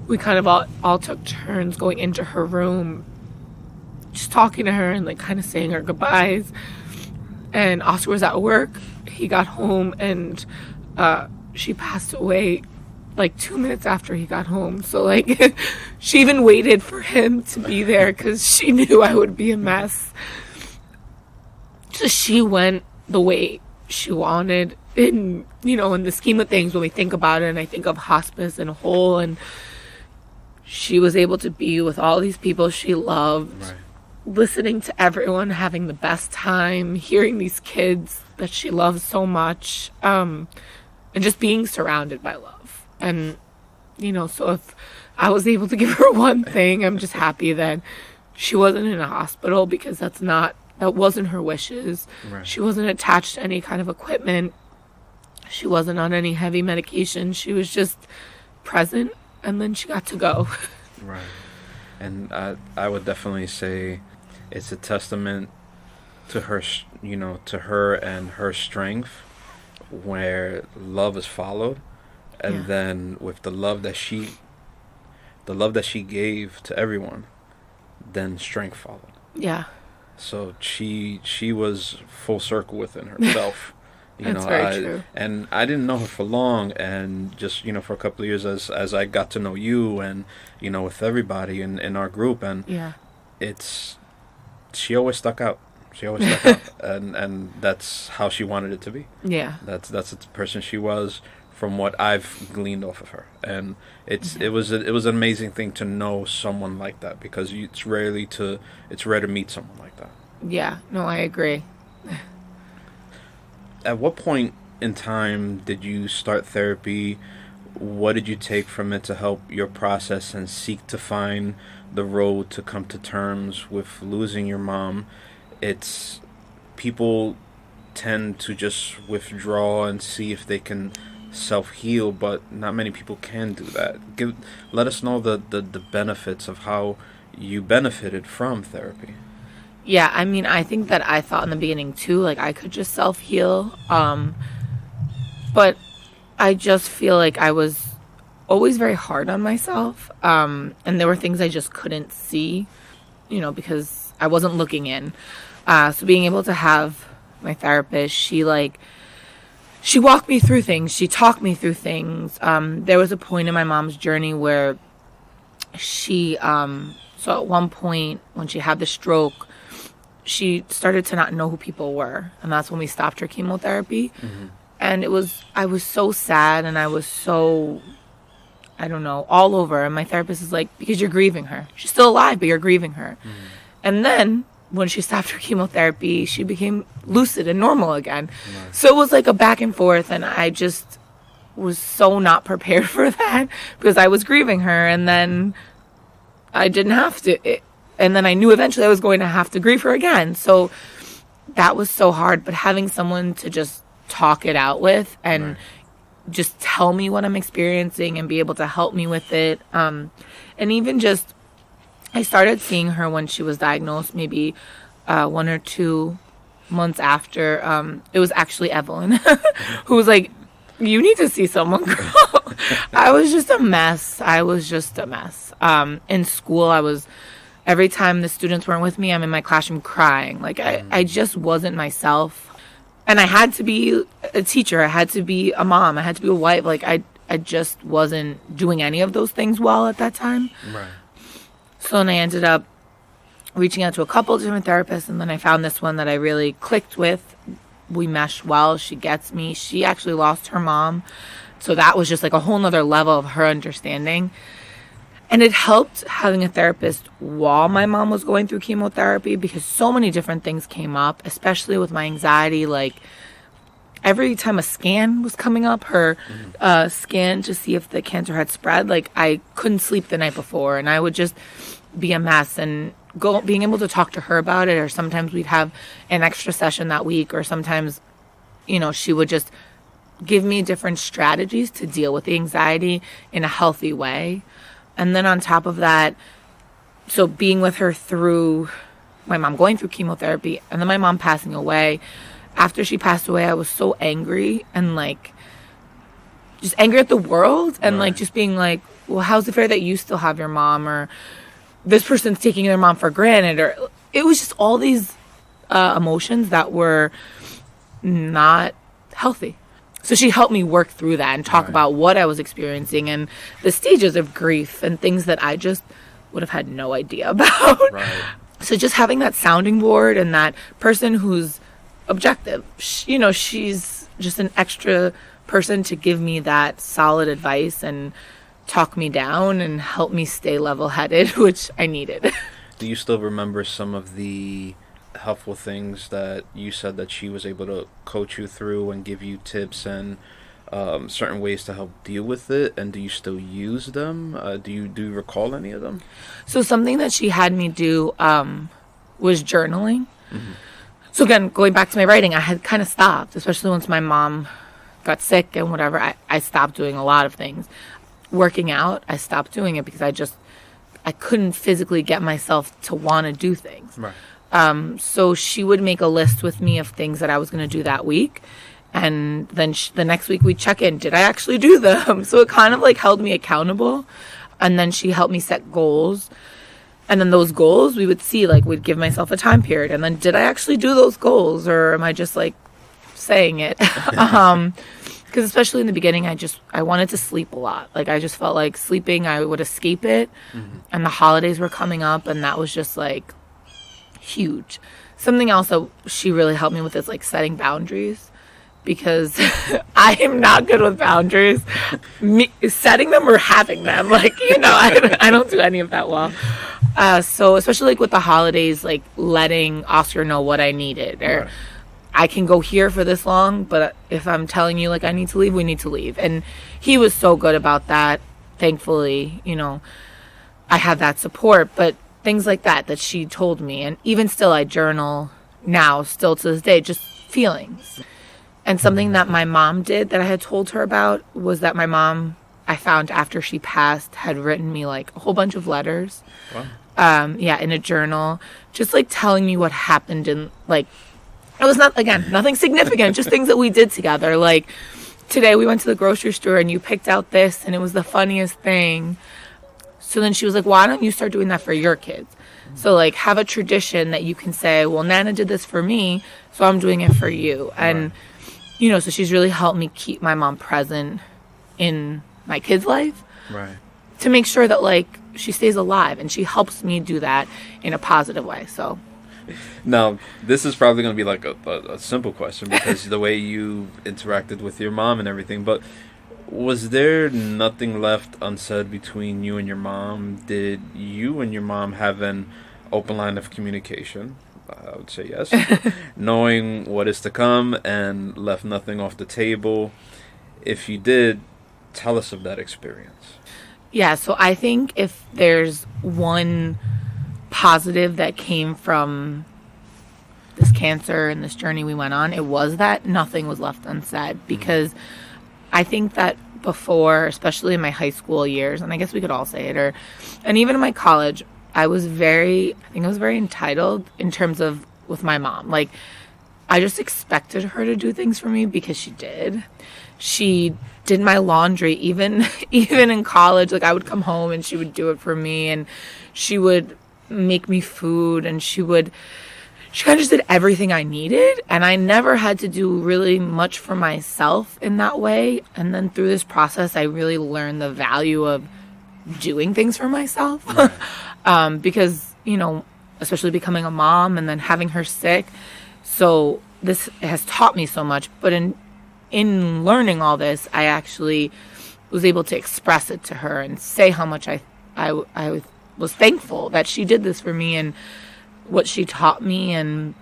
we kind of all took turns going into her room, just talking to her and, like, kind of saying her goodbyes. And Oscar was at work. He got home, and she passed away like 2 minutes after he got home. So, like, she even waited for him to be there because she knew I would be a mess. So she went the way she wanted. In, you know, in the scheme of things, when we think about it, and I think of hospice in a whole, and she was able to be with all these people she loved. Right. Listening to everyone, having the best time, hearing these kids that she loves so much, and just being surrounded by love. And, you know, so if I was able to give her one thing, I'm just happy that she wasn't in a hospital, because that wasn't her wishes. Right. She wasn't attached to any kind of equipment. She wasn't on any heavy medication. She was just present, and then she got to go. Right. And I would definitely say it's a testament to her, you know, to her and her strength, where love is followed, and then with the love that she gave to everyone, then strength followed. Yeah. So she was full circle within herself. You That's know, very true. And I didn't know her for long, and just, you know, for a couple of years as I got to know you, and, you know, with everybody in our group, and she always stuck out. And that's how she wanted it to be. Yeah. That's the person she was, from what I've gleaned off of her. And it was an amazing thing to know someone like that, because it's rare to meet someone like that. Yeah. No, I agree. At what point in time did you start therapy? What did you take from it to help your process and seek to find the road to come to terms with losing your mom? It's people tend to just withdraw and see if they can self-heal, but not many people can do that. Let us know the benefits of how you benefited from therapy. Yeah, I mean, I think that I thought in the beginning too, like, I could just self-heal, but I just feel like I was always very hard on myself. And there were things I just couldn't see, because I wasn't looking in. So being able to have my therapist, she walked me through things. She talked me through things. There was a point in my mom's journey where she, so at one point when she had the stroke, she started to not know who people were. And that's when we stopped her chemotherapy. Mm-hmm. And I was so sad, and I was so, I don't know, all over. And my therapist is like, because you're grieving her. She's still alive, but you're grieving her. Mm-hmm. And then when she stopped her chemotherapy, she became lucid and normal again. Nice. So it was like a back and forth, and I just was so not prepared for that because I was grieving her, and then I didn't have to. And then I knew eventually I was going to have to grieve her again. So that was so hard. But having someone to just talk it out with and just tell me what I'm experiencing and be able to help me with it. And even just, I started seeing her when she was diagnosed, maybe 1 or 2 months after. It was actually Evelyn who was like, you need to see someone, girl. I was just a mess. In school, every time the students weren't with me, I'm in my classroom crying. Like, I just wasn't myself. And I had to be a teacher. I had to be a mom. I had to be a wife. Like, I just wasn't doing any of those things well at that time. Right. So then I ended up reaching out to a couple of different therapists, and then I found this one that I really clicked with. We meshed well. She gets me. She actually lost her mom. So that was just like a whole nother level of her understanding. And it helped having a therapist while my mom was going through chemotherapy, because so many different things came up, especially with my anxiety. Like, every time a scan was coming up, her scan to see if the cancer had spread, like, I couldn't sleep the night before, and I would just be a mess. And being able to talk to her about it, or sometimes we'd have an extra session that week, or sometimes, she would just give me different strategies to deal with the anxiety in a healthy way. And then on top of that, so being with her through my mom going through chemotherapy, and then my mom passing away. After she passed away, I was so angry, and like, just angry at the world, and like, just being like, well, how's it fair that you still have your mom, or this person's taking their mom for granted, or it was just all these emotions that were not healthy. So she helped me work through that and talk about what I was experiencing and the stages of grief and things that I just would have had no idea about. Right. So just having that sounding board and that person who's objective, she's just an extra person to give me that solid advice and talk me down and help me stay level-headed, which I needed. Do you still remember some of the helpful things that you said that she was able to coach you through and give you tips and certain ways to help deal with it? And do you still use them? Do you recall any of them? So something that she had me do was journaling. Mm-hmm. So again, going back to my writing, I had kind of stopped, especially once my mom got sick and whatever. I stopped doing a lot of things. Working out, I stopped doing it because I couldn't physically get myself to want to do things. Right. So she would make a list with me of things that I was going to do that week. And then the next week we'd check in. Did I actually do them? So it kind of like held me accountable. And then she helped me set goals. And then those goals we would see, like, we'd give myself a time period. And then did I actually do those goals, or am I just like saying it? Because especially in the beginning, I wanted to sleep a lot. Like, I just felt like sleeping, I would escape it. Mm-hmm. And the holidays were coming up, and that was just like huge. Something else that she really helped me with is like setting boundaries, because I am not good with boundaries. Setting them or having them, like, I don't do any of that well. So especially like with the holidays, like letting Oscar know what I needed, or right. I can go here for this long, but if I'm telling you like I need to leave, we need to leave. And he was so good about that. Thankfully, I had that support, but things like that she told me. And even still, I journal now, still to this day, just feelings. And something that my mom did that I had told her about was that my mom, I found after she passed, had written me like a whole bunch of letters. Wow. In a journal, just like telling me what happened. And like, it was nothing significant, just things that we did together. Like, today we went to the grocery store and you picked out this and it was the funniest thing. So then she was like, why don't you start doing that for your kids? So, like, have a tradition that you can say, well, Nana did this for me, so I'm doing it for you. And, you know, so she's really helped me keep my mom present in my kid's life. Right. To make sure that, like, she stays alive. And she helps me do that in a positive way, so. Now, this is probably going to be like a simple question because the way you interacted with your mom and everything, but was there nothing left unsaid between you and your mom? Did you and your mom have an open line of communication? I would say yes. Knowing what is to come and left nothing off the table. If you did, tell us of that experience. Yeah, so I think if there's one positive that came from this cancer and this journey we went on, it was that nothing was left unsaid. Because I think that before, especially in my high school years, and I guess we could all say it, and even in my college, I was very entitled in terms of with my mom. Like, I just expected her to do things for me because she did. She did my laundry, even in college. Like, I would come home and she would do it for me, and she would make me food, and she kind of just did everything I needed, and I never had to do really much for myself in that way. And then through this process, I really learned the value of doing things for myself. Right. Because, you know, especially becoming a mom and then having her sick. So this has taught me so much. But in learning all this, I actually was able to express it to her and say how much I was thankful that she did this for me and what she taught me. And,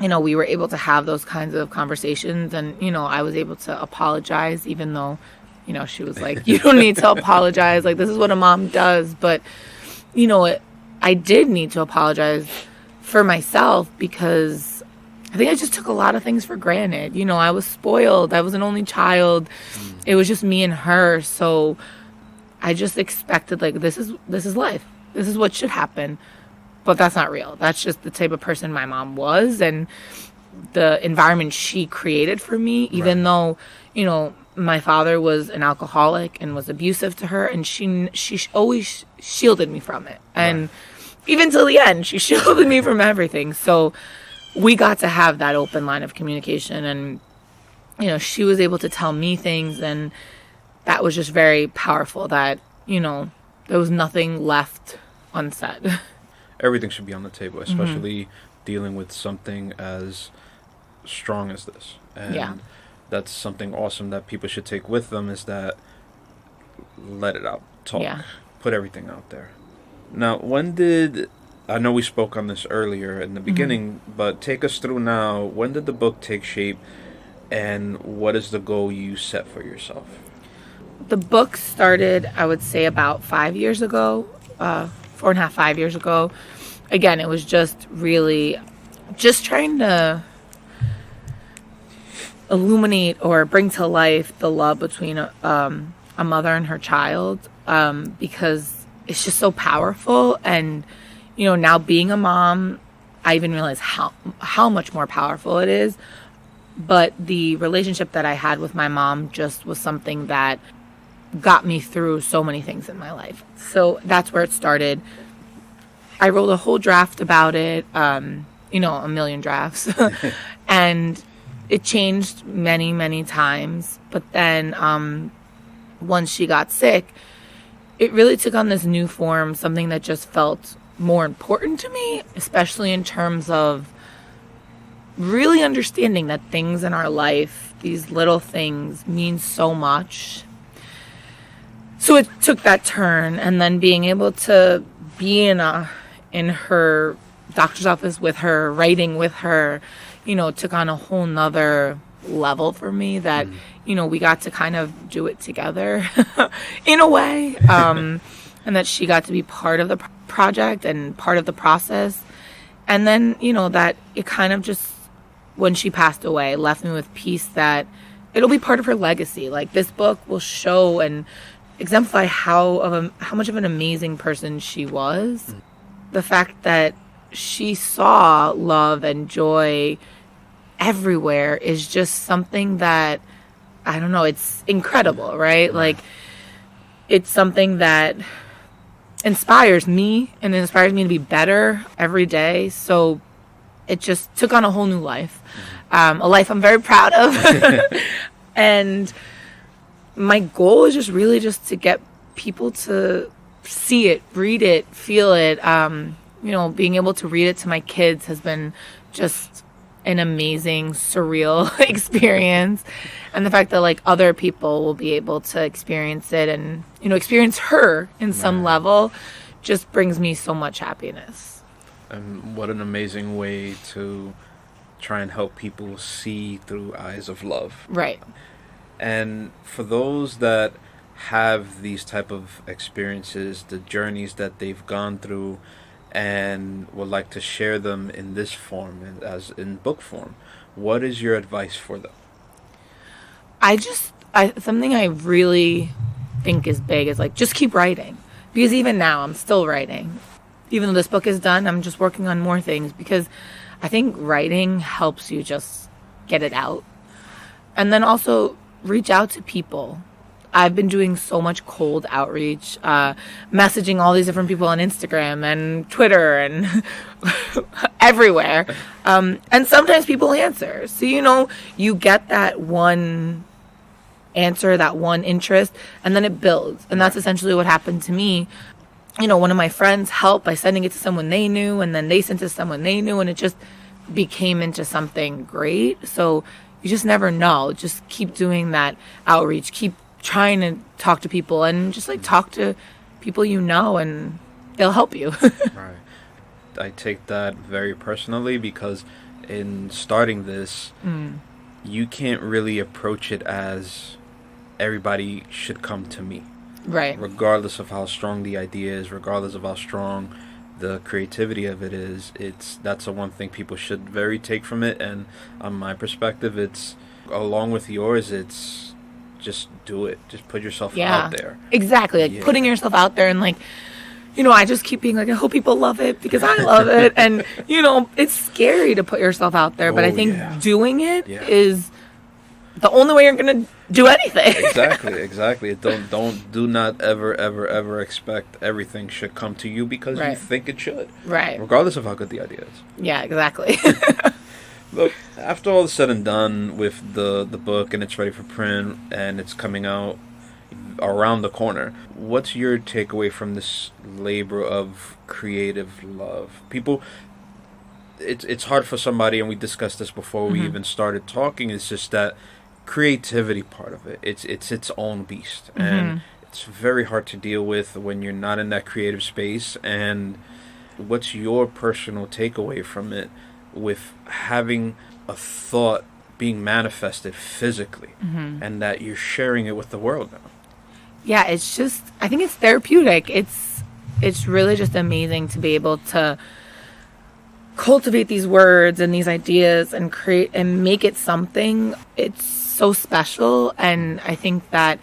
you know, we were able to have those kinds of conversations, and, you know, I was able to apologize, even though, you know, she was like, you don't need to apologize, like, this is what a mom does. But, you know, I did need to apologize for myself because I think I just took a lot of things for granted. You know, I was spoiled, I was an only child, it was just me and her, so I just expected, like, this is life, this is what should happen. But that's not real. That's just the type of person my mom was and the environment she created for me, even though, you know, my father was an alcoholic and was abusive to her, and she always shielded me from it. And even till the end, she shielded me from everything. So we got to have that open line of communication, and, you know, she was able to tell me things, and that was just very powerful that, you know, there was nothing left unsaid. Everything should be on the table, especially dealing with something as strong as this. And that's something awesome that people should take with them, is that let it out, talk, put everything out there. Now, I know we spoke on this earlier in the beginning, but take us through now, when did the book take shape, and what is the goal you set for yourself? The book started, I would say, about 5 years ago, 4.5, 5 years ago. Again, it was just really just trying to illuminate or bring to life the love between a mother and her child, because it's just so powerful. And, you know, now being a mom, I even realize how much more powerful it is. But the relationship that I had with my mom just was something that got me through so many things in my life. So that's where it started. I wrote a whole draft about it, you know, a million drafts. And it changed many, many times. But then once she got sick, it really took on this new form, something that just felt more important to me, especially in terms of really understanding that things in our life, these little things, mean so much. So it took that turn, and then being able to be in her doctor's office with her, writing with her, you know, took on a whole nother level for me that, you know, we got to kind of do it together in a way. And that she got to be part of the project and part of the process. And then, you know, that it kind of just, when she passed away, left me with peace that it'll be part of her legacy. Like, this book will show and exemplify how much of an amazing person she was. The fact that she saw love and joy everywhere is just something that I don't know, it's incredible, right? Like, it's something that inspires me, and it inspires me to be better every day. So it just took on a whole new life, a life I'm very proud of. And my goal is just really just to get people to see it, read it, feel it. You know, being able to read it to my kids has been just an amazing, surreal experience. And the fact that, like, other people will be able to experience it and, you know, experience her in some level just brings me so much happiness. And what an amazing way to try and help people see through eyes of love. Right. And for those that have these type of experiences, the journeys that they've gone through, and would like to share them in this form, as in book form, what is your advice for them? Something I really think is big is, like, just keep writing. Because even now, I'm still writing. Even though this book is done, I'm just working on more things, because I think writing helps you just get it out. And then also reach out to people. I've been doing so much cold outreach, messaging all these different people on Instagram and Twitter and everywhere. And sometimes people answer. So, you know, you get that one answer, that one interest, and then it builds. And that's essentially what happened to me. You know, one of my friends helped by sending it to someone they knew, and then they sent it to someone they knew, and it just became into something great. So you just never know. Just keep doing that outreach. Keep trying to talk to people, and just, like, talk to people you know, and they'll help you. Right. I take that very personally, because in starting this, you can't really approach it as everybody should come to me. Right. Regardless of how strong the idea is, regardless of how strong the creativity of it is, that's the one thing people should very take from it. And on my perspective, it's, along with yours, it's just do it. Just put yourself out there. Exactly. Like, putting yourself out there, and, like, you know, I just keep being like, I hope people love it because I love it. And, you know, it's scary to put yourself out there, but I think doing it is the only way you're going to do anything. Exactly. Do not ever expect everything should come to you because you think it should. Right. Regardless of how good the idea is. Yeah, exactly. Look, after all is said and done with the book, and it's ready for print, and it's coming out around the corner, what's your takeaway from this labor of creative love? People, it's hard for somebody, and we discussed this before we even started talking, it's just that creativity part of it, it's its own beast, and it's very hard to deal with when you're not in that creative space. And what's your personal takeaway from it, with having a thought being manifested physically, and that you're sharing it with the world now? Yeah, it's just, I think it's therapeutic. It's really just amazing to be able to cultivate these words and these ideas and create and make it something. It's so special, and I think that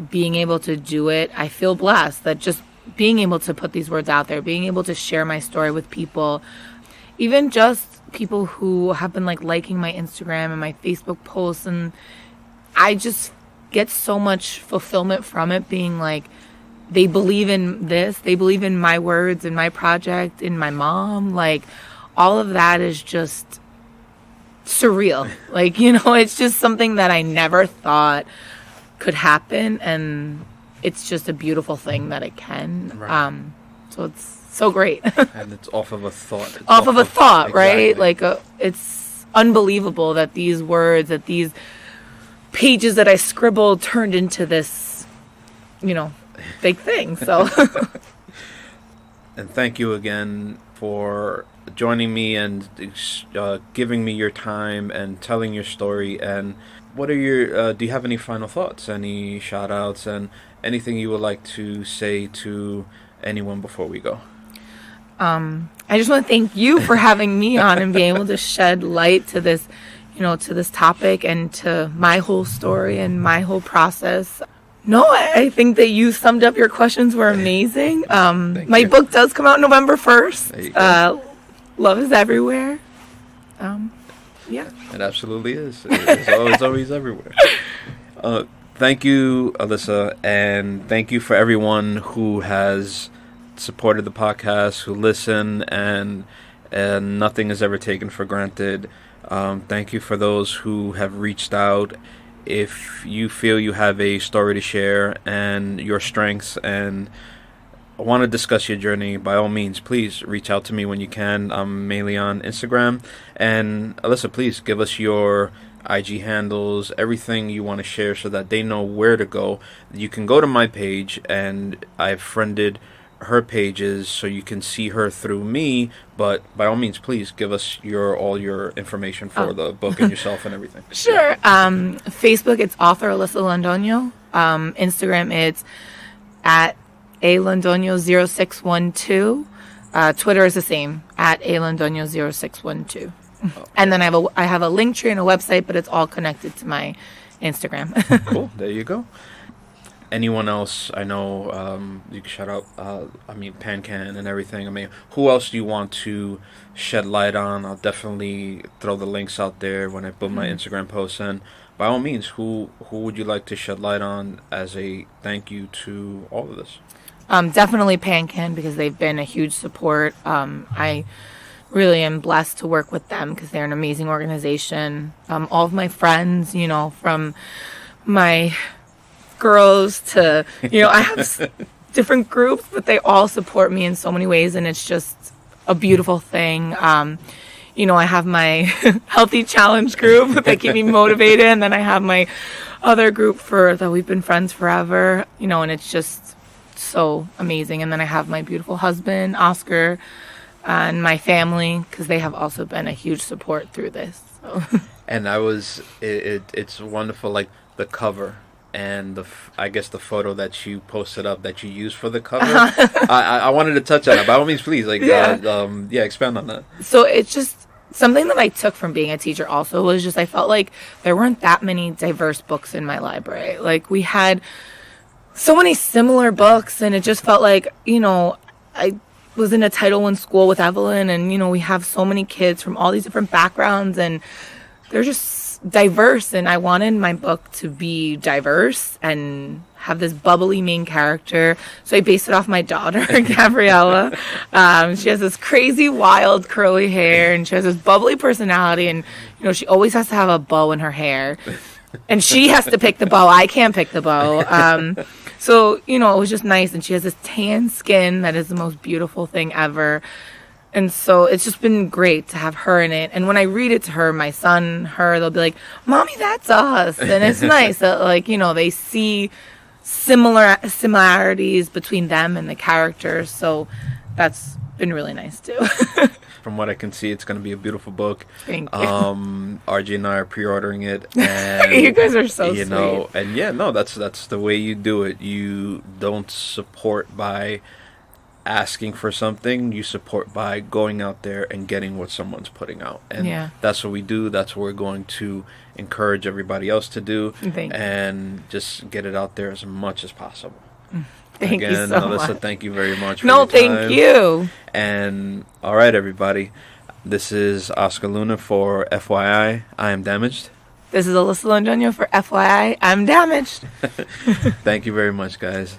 being able to do it, I feel blessed that just being able to put these words out there, being able to share my story with people, even just people who have been, like, liking my Instagram and my Facebook posts, and I just get so much fulfillment from it, being like, they believe in this, they believe in my words and my project, in my mom, like, all of that is just surreal. Like, you know, it's just something that I never thought could happen, and it's just a beautiful thing that it can. So it's so great. And it's off of a thought. Off of a thought, exactly. Right? Like, it's unbelievable that these words, that these pages that I scribbled turned into this, you know, big thing. So, and thank you again for joining me and giving me your time and telling your story. And what are your do you have any final thoughts, any shout outs, and anything you would like to say to anyone before we go? I just want to thank you for having me on and being able to shed light to this, you know, to this topic and to my whole story and my whole process. No, I think that you summed up. Your questions were amazing. My book does come out November 1st. Love is everywhere. Yeah. It absolutely is. It's always everywhere. Thank you, Alyssa, and thank you for everyone who has supported the podcast, who listen, and nothing is ever taken for granted. Thank you for those who have reached out. If you feel you have a story to share and your strengths and want to discuss your journey, by all means, please reach out to me when you can. I'm mainly on Instagram. And Alyssa, please give us your IG handles, everything you want to share so that they know where to go. You can go to my page, and I've friended her pages so you can see her through me, but by all means, please give us all your information for the book and yourself and everything. Sure. Facebook, it's author Alyssa Londoño. Instagram, it's at alondoño0612. Twitter is the same, at alondoño0612. And then I have a link tree and a website, but it's all connected to my Instagram. Cool. There you go. Anyone else? I know you can shout out, Pancreatic and everything. I mean, who else do you want to shed light on? I'll definitely throw the links out there when I put my Instagram posts in. By all means, who would you like to shed light on as a thank you to all of this? Definitely Pancreatic, because they've been a huge support. I really am blessed to work with them because they're an amazing organization. All of my friends, from my girls to, I have different groups, but they all support me in so many ways, and it's just a beautiful thing. I have my healthy challenge group that keep me motivated, and then I have my other group that we've been friends forever, and it's just so amazing. And then I have my beautiful husband, Oscar, and my family, because they have also been a huge support through this. So. And it's wonderful, like the cover. And I guess the photo that you posted up that you used for the cover, I wanted to touch on it. By all means, please, expand on that. So it's just something that I took from being a teacher. Also, was just I felt like there weren't that many diverse books in my library. Like we had so many similar books, and it just felt like I was in a Title I school with Evelyn, and we have so many kids from all these different backgrounds, and they're just diverse, and I wanted my book to be diverse and have this bubbly main character. So I based it off my daughter, Gabriella. She has this crazy, wild, curly hair, and she has this bubbly personality, and she always has to have a bow in her hair, and she has to pick the bow. I can't pick the bow. So it was just nice, and she has this tan skin that is the most beautiful thing ever. And so it's just been great to have her in it. And when I read it to her, my son, they'll be like, "Mommy, that's us." And it's nice that, they see similarities between them and the characters. So that's been really nice, too. From what I can see, it's going to be a beautiful book. Thank you. RJ and I are pre-ordering it. And, you guys are so sweet. And that's the way you do it. You don't support by asking for something, you support by going out there and getting what someone's putting out. And that's what we do. That's what we're going to encourage everybody else to do. And just get it out there as much as possible. Thank you so Alyssa, much. Thank you very much for your time. Thank you. And all right, everybody. This is Oscar Luna for FYI, I Am Damaged. This is Alyssa Londoño for FYI, I'm Damaged. Thank you very much, guys.